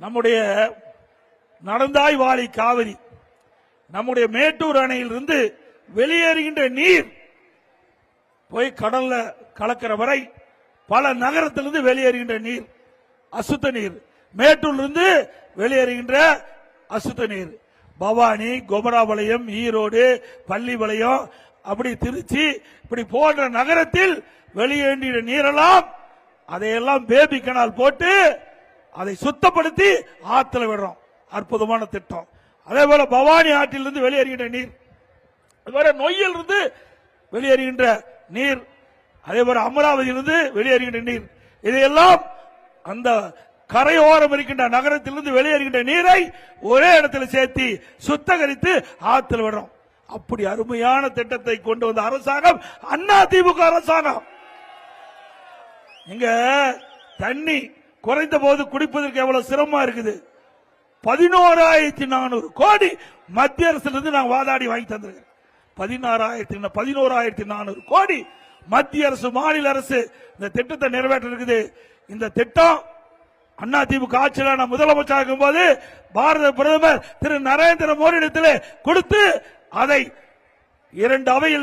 நம்முடைய நடந்தாய் வாழி காவிரி நம்முடைய மேட்டூர் அணையிலிருந்து வெளியேறுகின்ற நீர் போய் கடல்ல கலக்கிற வரை பல நகரத்திலிருந்து வெளியேறுகின்ற நீர் அசுத்த நீர், மேட்டூரிலிருந்து வெளியேறுகின்ற அசுத்த நீர் பவானி, குமராபாளையம், ஈரோடு, பள்ளிபாளையம், அப்படி திருச்சி, இப்படி போன்ற நகரத்தில் வெளியேறிய நீரெல்லாம் அதையெல்லாம் பேபி கனால் போட்டு அதை சுத்தப்படுத்தி ஆத்துல விடுறோம். அற்புதமான திட்டம். அதே போல பவானி ஆற்றிலிருந்து வெளியேறுகின்ற நீர், அதுவரை நொய்யிலிருந்து வெளியேறுகின்ற நீர், அதே போல அமராவதியிலிருந்து வெளியேறுகின்ற நீர், இதையெல்லாம் அந்த கரையோரம் இருக்கின்ற நகரத்திலிருந்து வெளியேறுகின்ற நீரை ஒரே இடத்தில் சேர்த்து சுத்தகரித்து ஆற்றில் விடுறோம். அப்படி அருமையான திட்டத்தை கொண்டு வந்த அரசாங்கம் அதிமுக அரசாங்கம். இங்க தண்ணி குறைந்த போது குடிப்பதற்கு எவ்வளவு சிரமமா இருக்குது. 11,400 கோடி மத்திய அரசிலிருந்து நாங்கள் வாதாடி வாங்கி தந்திருக்கோம். 11,400 கோடி மத்திய அரசு, மாநில அரசு இந்த திட்டத்தை நிறைவேற்ற இருக்குது. இந்த திட்டம் அதிமுக ஆட்சியில் நான் முதலமைச்சர் இருக்கும் போது பாரத பிரதமர் திரு நரேந்திர மோடி இடத்திலே கொடுத்து அதை 2 அவையில்